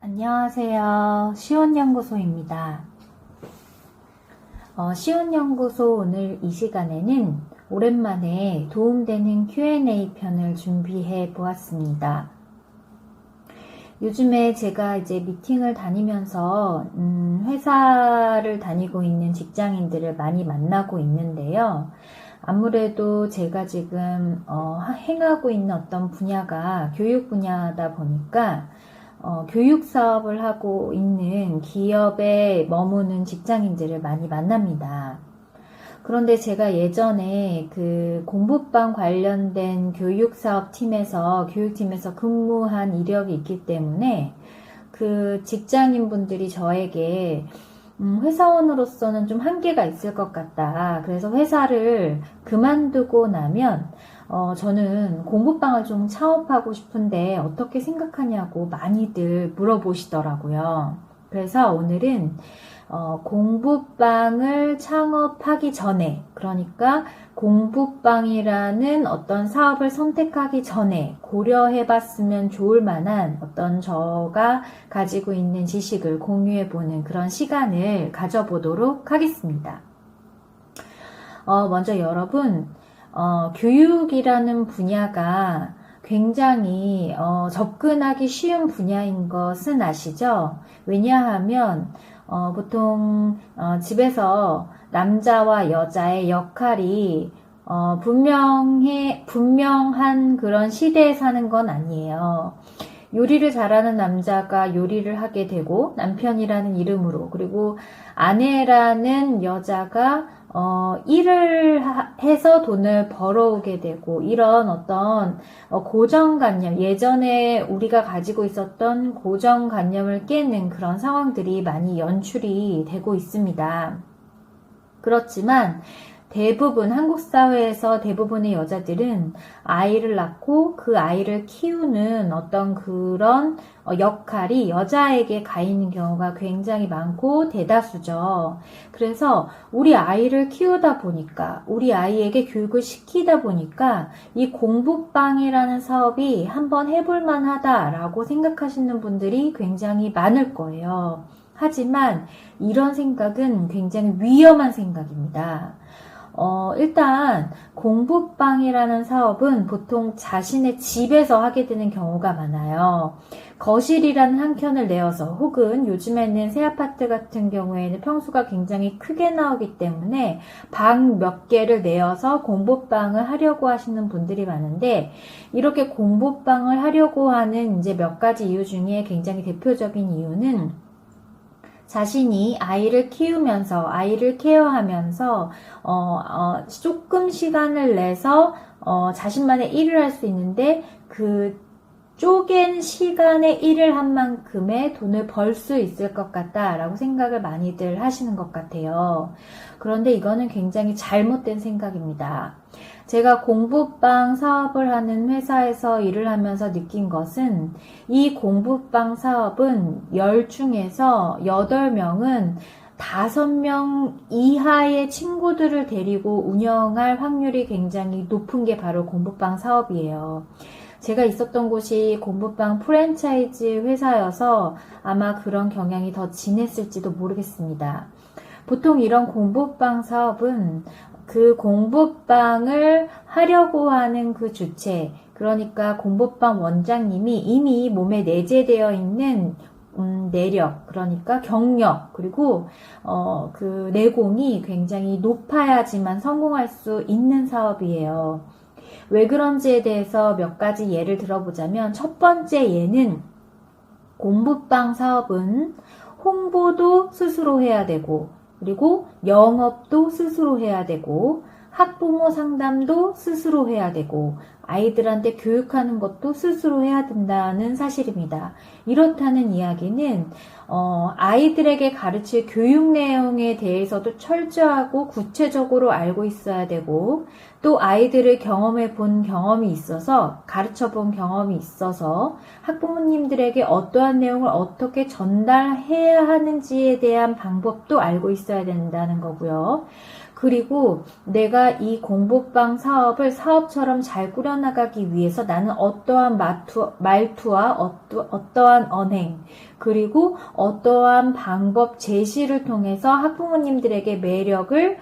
안녕하세요. 시온연구소입니다. 시온연구소 오늘 이 시간에는 오랜만에 도움되는 Q&A 편을 준비해 보았습니다. 요즘에 제가 이제 미팅을 다니면서 회사를 다니고 있는 직장인들을 많이 만나고 있는데요. 아무래도 제가 지금 행하고 있는 어떤 분야가 교육 분야다 보니까 교육 사업을 하고 있는 기업에 머무는 직장인들을 많이 만납니다. 그런데 제가 예전에 그 공부방 관련된 교육팀에서 근무한 이력이 있기 때문에 그 직장인분들이 저에게 회사원으로서는 좀 한계가 있을 것 같다. 그래서 회사를 그만두고 나면 저는 공부방을 좀 창업하고 싶은데 어떻게 생각하냐고 많이들 물어보시더라고요. 그래서 오늘은 공부방을 창업하기 전에, 그러니까 공부방이라는 어떤 사업을 선택하기 전에 고려해 봤으면 좋을 만한 어떤 저가 가지고 있는 지식을 공유해 보는 그런 시간을 가져보도록 하겠습니다. 먼저 여러분, 교육이라는 분야가 굉장히 접근하기 쉬운 분야인 것은 아시죠? 왜냐하면 보통 집에서 남자와 여자의 역할이 분명한 그런 시대에 사는 건 아니에요. 요리를 잘하는 남자가 요리를 하게 되고 남편이라는 이름으로, 그리고 아내라는 여자가 일을 해서 돈을 벌어오게 되고, 이런 어떤 고정관념, 예전에 우리가 가지고 있었던 고정관념을 깨는 그런 상황들이 많이 연출이 되고 있습니다. 그렇지만 대부분 한국 사회에서 대부분의 여자들은 아이를 낳고 그 아이를 키우는 어떤 그런 역할이 여자에게 가 있는 경우가 굉장히 많고 대다수죠. 그래서 우리 아이를 키우다 보니까, 우리 아이에게 교육을 시키다 보니까 이 공부방이라는 사업이 한번 해볼 만하다라고 생각하시는 분들이 굉장히 많을 거예요. 하지만 이런 생각은 굉장히 위험한 생각입니다. 일단 공부방이라는 사업은 보통 자신의 집에서 하게 되는 경우가 많아요. 거실이라는 한 켠을 내어서, 혹은 요즘에는 새 아파트 같은 경우에는 평수가 굉장히 크게 나오기 때문에 방 몇 개를 내어서 공부방을 하려고 하시는 분들이 많은데, 이렇게 공부방을 하려고 하는 이제 몇 가지 이유 중에 굉장히 대표적인 이유는, 자신이 아이를 키우면서, 아이를 케어하면서 조금 시간을 내서 자신만의 일을 할 수 있는데, 그 쪼갠 시간에 일을 한 만큼의 돈을 벌 수 있을 것 같다라고 생각을 많이들 하시는 것 같아요. 그런데 이거는 굉장히 잘못된 생각입니다. 제가 공부방 사업을 하는 회사에서 일을 하면서 느낀 것은, 이 공부방 사업은 10 중에서 8명은 5명 이하의 친구들을 데리고 운영할 확률이 굉장히 높은 게 바로 공부방 사업이에요. 제가 있었던 곳이 공부방 프랜차이즈 회사여서 아마 그런 경향이 더 진했을지도 모르겠습니다. 보통 이런 공부방 사업은 그 공부방을 하려고 하는 그 주체, 그러니까 공부방 원장님이 이미 몸에 내재되어 있는 내력, 그러니까 경력, 그리고 그 내공이 굉장히 높아야지만 성공할 수 있는 사업이에요. 왜 그런지에 대해서 몇 가지 예를 들어보자면, 첫 번째 예는, 공부방 사업은 홍보도 스스로 해야 되고, 그리고 영업도 스스로 해야 되고, 학부모 상담도 스스로 해야 되고, 아이들한테 교육하는 것도 스스로 해야 된다는 사실입니다. 이렇다는 이야기는 아이들에게 가르칠 교육 내용에 대해서도 철저하고 구체적으로 알고 있어야 되고, 또 아이들을 경험해 본 경험이 있어서, 가르쳐 본 경험이 있어서 학부모님들에게 어떠한 내용을 어떻게 전달해야 하는지에 대한 방법도 알고 있어야 된다는 거고요. 그리고 내가 이 공부방 사업을 사업처럼 잘 꾸려나가기 위해서 나는 어떠한 말투와 어떠한 언행, 그리고 어떠한 방법 제시를 통해서 학부모님들에게 매력을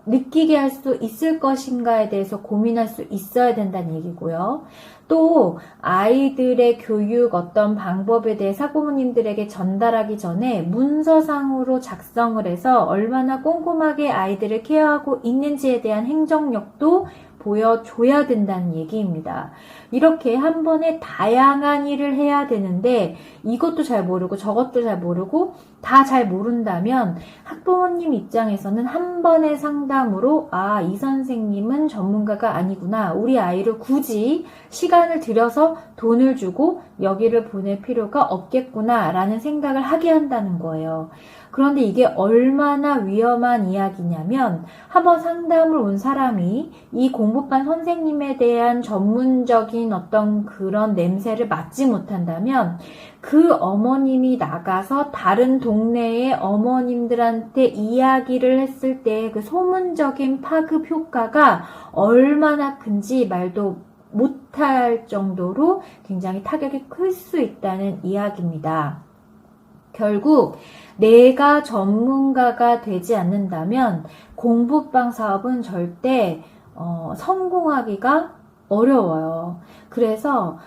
느끼게 할 수 있을 것인가에 대해서 고민할 수 있어야 된다는 얘기고요. 또 아이들의 교육 어떤 방법에 대해 학부모님들에게 전달하기 전에 문서상으로 작성을 해서 얼마나 꼼꼼하게 아이들을 케어하고 있는지에 대한 행정력도 보여줘야 된다는 얘기입니다. 이렇게 한 번에 다양한 일을 해야 되는데 이것도 잘 모르고 저것도 잘 모르고 다 잘 모른다면 학부모님 입장에서는 한 번의 상담으로 이 선생님은 전문가가 아니구나. 우리 아이를 굳이 시간을 들여서 돈을 주고 여기를 보낼 필요가 없겠구나 라는 생각을 하게 한다는 거예요. 그런데 이게 얼마나 위험한 이야기냐면 한번 상담을 온 사람이 이 공부반 선생님에 대한 전문적인 어떤 그런 냄새를 맡지 못한다면 그 어머님이 나가서 다른 동네의 어머님들한테 이야기를 했을 때 그 소문적인 파급 효과가 얼마나 큰지 말도 못할 정도로 굉장히 타격이 클 수 있다는 이야기입니다. 결국 내가 전문가가 되지 않는다면 공부방 사업은 절대 성공하기가 어려워요. 그래서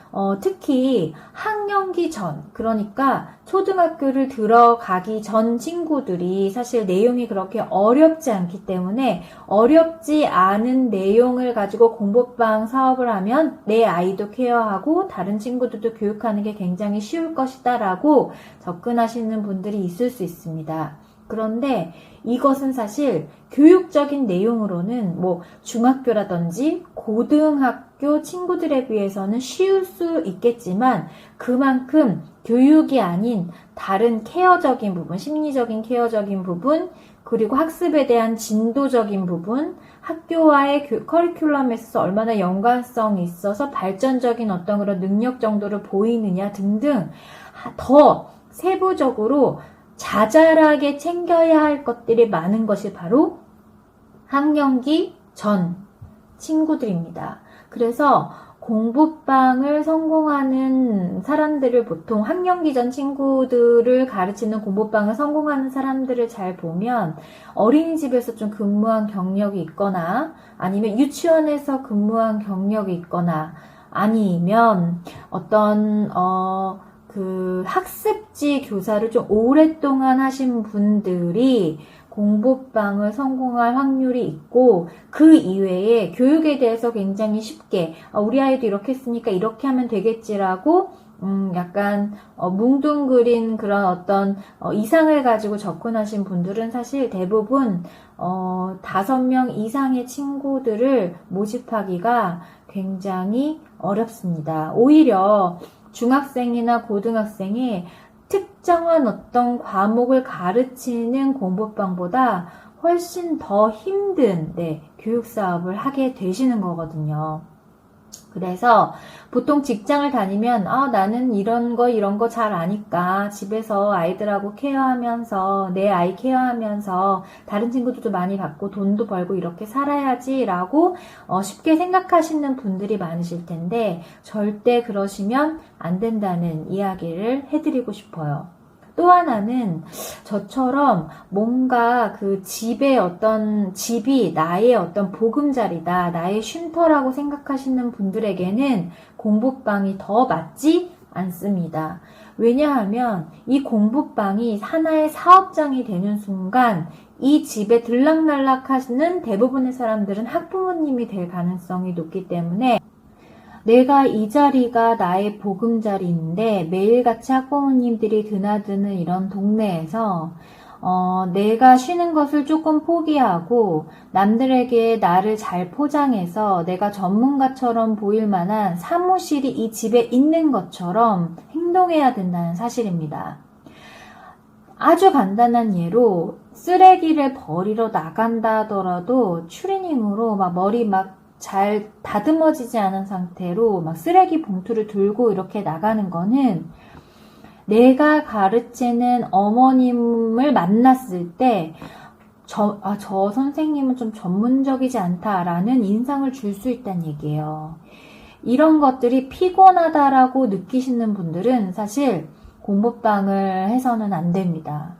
특히 학령기 전, 그러니까 초등학교를 들어가기 전 친구들이 사실 내용이 그렇게 어렵지 않기 때문에 어렵지 않은 내용을 가지고 공부방 사업을 하면 내 아이도 케어하고 다른 친구들도 교육하는 게 굉장히 쉬울 것이다 라고 접근하시는 분들이 있을 수 있습니다. 그런데 이것은 사실 교육적인 내용으로는 중학교라든지 고등학교 친구들에 비해서는 쉬울 수 있겠지만 그만큼 교육이 아닌 다른 케어적인 부분, 심리적인 케어적인 부분, 그리고 학습에 대한 진도적인 부분, 학교와의 커리큘럼에 있어서 얼마나 연관성이 있어서 발전적인 어떤 그런 능력 정도를 보이느냐 등등 더 세부적으로 자잘하게 챙겨야 할 것들이 많은 것이 바로 학령기 전 친구들입니다. 그래서 공부방을 성공하는 사람들을 보통 학령기 전 친구들을 가르치는 공부방을 성공하는 사람들을 잘 보면 어린이집에서 좀 근무한 경력이 있거나 아니면 유치원에서 근무한 경력이 있거나 아니면 어떤 그 학습지 교사를 좀 오랫동안 하신 분들이 공부방을 성공할 확률이 있고 그 이외에 교육에 대해서 굉장히 쉽게 우리 아이도 이렇게 했으니까 이렇게 하면 되겠지라고 약간 뭉뚱그린 그런 어떤 이상을 가지고 접근하신 분들은 사실 대부분 5명 이상의 친구들을 모집하기가 굉장히 어렵습니다. 오히려 중학생이나 고등학생이 특정한 어떤 과목을 가르치는 공부방보다 훨씬 더 힘든 교육 사업을 하게 되시는 거거든요. 그래서 보통 직장을 다니면 나는 이런 거 잘 아니까 집에서 아이들하고 케어하면서 내 아이 케어하면서 다른 친구들도 많이 받고 돈도 벌고 이렇게 살아야지 라고 쉽게 생각하시는 분들이 많으실 텐데 절대 그러시면 안 된다는 이야기를 해드리고 싶어요. 또 하나는 저처럼 뭔가 그 집이 나의 어떤 보금자리다, 나의 쉼터라고 생각하시는 분들에게는 공부방이 더 맞지 않습니다. 왜냐하면 이 공부방이 하나의 사업장이 되는 순간 이 집에 들락날락 하시는 대부분의 사람들은 학부모님이 될 가능성이 높기 때문에 내가 이 자리가 나의 보금자리인데 매일같이 학부모님들이 드나드는 이런 동네에서 내가 쉬는 것을 조금 포기하고 남들에게 나를 잘 포장해서 내가 전문가처럼 보일 만한 사무실이 이 집에 있는 것처럼 행동해야 된다는 사실입니다. 아주 간단한 예로 쓰레기를 버리러 나간다 하더라도 추리닝으로 머리 잘 다듬어지지 않은 상태로 쓰레기 봉투를 들고 이렇게 나가는 거는 내가 가르치는 어머님을 만났을 때 저 선생님은 좀 전문적이지 않다라는 인상을 줄 수 있다는 얘기예요. 이런 것들이 피곤하다라고 느끼시는 분들은 사실 공부방을 해서는 안 됩니다.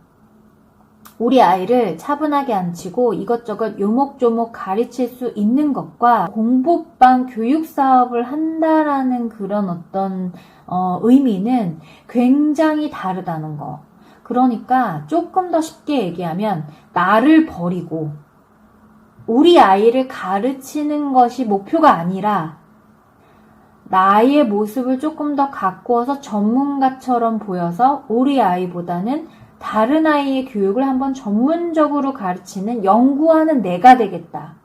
우리 아이를 차분하게 앉히고 이것저것 요목조목 가르칠 수 있는 것과 공부방 교육 사업을 한다라는 그런 어떤 의미는 굉장히 다르다는 거. 그러니까 조금 더 쉽게 얘기하면 나를 버리고 우리 아이를 가르치는 것이 목표가 아니라 나의 모습을 조금 더 가꾸어서 전문가처럼 보여서 우리 아이보다는 다른 아이의 교육을 한번 전문적으로 가르치는 연구하는 내가 되겠다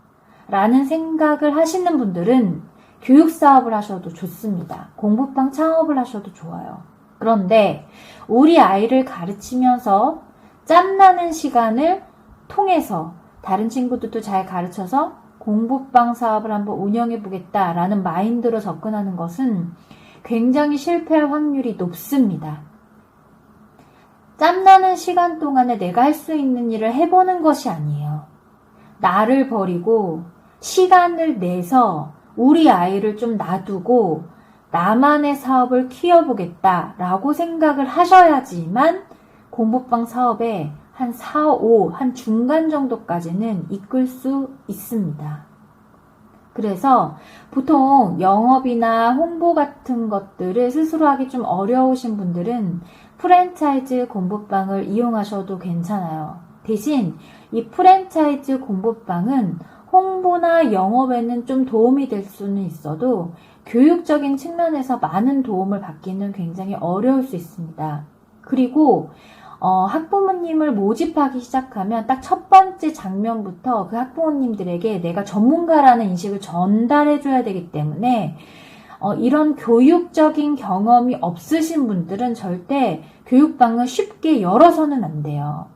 라는 생각을 하시는 분들은 교육 사업을 하셔도 좋습니다. 공부방 창업을 하셔도 좋아요. 그런데 우리 아이를 가르치면서 짬나는 시간을 통해서 다른 친구들도 잘 가르쳐서 공부방 사업을 한번 운영해 보겠다라는 마인드로 접근하는 것은 굉장히 실패할 확률이 높습니다. 짬나는 시간 동안에 내가 할 수 있는 일을 해보는 것이 아니에요. 나를 버리고 시간을 내서 우리 아이를 좀 놔두고 나만의 사업을 키워보겠다라고 생각을 하셔야지만 공부방 사업에 한 4, 5, 한 중간 정도까지는 이끌 수 있습니다. 그래서 보통 영업이나 홍보 같은 것들을 스스로 하기 좀 어려우신 분들은 프랜차이즈 공부방을 이용하셔도 괜찮아요. 대신 이 프랜차이즈 공부방은 홍보나 영업에는 좀 도움이 될 수는 있어도 교육적인 측면에서 많은 도움을 받기는 굉장히 어려울 수 있습니다. 그리고 학부모님을 모집하기 시작하면 딱 첫 번째 장면부터 그 학부모님들에게 내가 전문가라는 인식을 전달해줘야 되기 때문에 이런 교육적인 경험이 없으신 분들은 절대 교육방을 쉽게 열어서는 안 돼요.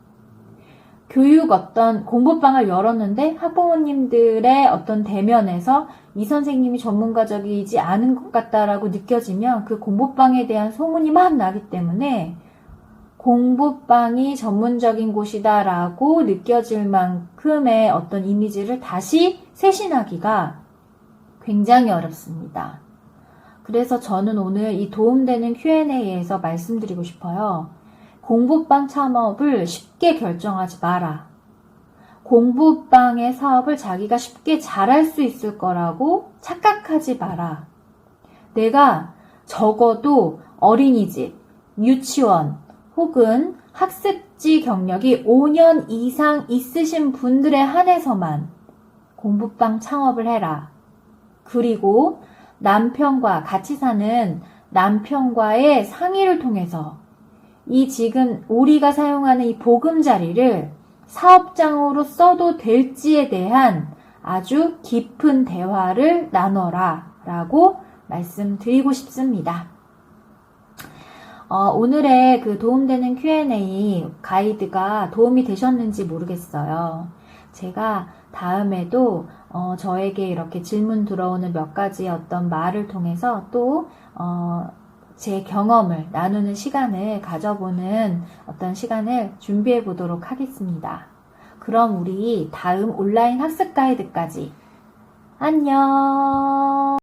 어떤 공부방을 열었는데 학부모님들의 어떤 대면에서 이 선생님이 전문가적이지 않은 것 같다라고 느껴지면 그 공부방에 대한 소문이 막 나기 때문에 공부방이 전문적인 곳이다라고 느껴질 만큼의 어떤 이미지를 다시 쇄신하기가 굉장히 어렵습니다. 그래서 저는 오늘 이 도움되는 Q&A에서 말씀드리고 싶어요. 공부방 창업을 쉽게 결정하지 마라. 공부방의 사업을 자기가 쉽게 잘할 수 있을 거라고 착각하지 마라. 내가 적어도 어린이집, 유치원 혹은 학습지 경력이 5년 이상 있으신 분들에 한해서만 공부방 창업을 해라. 그리고 남편과 같이 사는 남편과의 상의를 통해서 이 지금 우리가 사용하는 이 보금자리를 사업장으로 써도 될지에 대한 아주 깊은 대화를 나눠라 라고 말씀드리고 싶습니다. 오늘의 그 도움되는 Q&A 가이드가 도움이 되셨는지 모르겠어요. 제가 다음에도 저에게 이렇게 질문 들어오는 몇 가지 어떤 말을 통해서 또 제 경험을 나누는 시간을 가져보는 어떤 시간을 준비해 보도록 하겠습니다. 그럼 우리 다음 온라인 학습 가이드까지 안녕.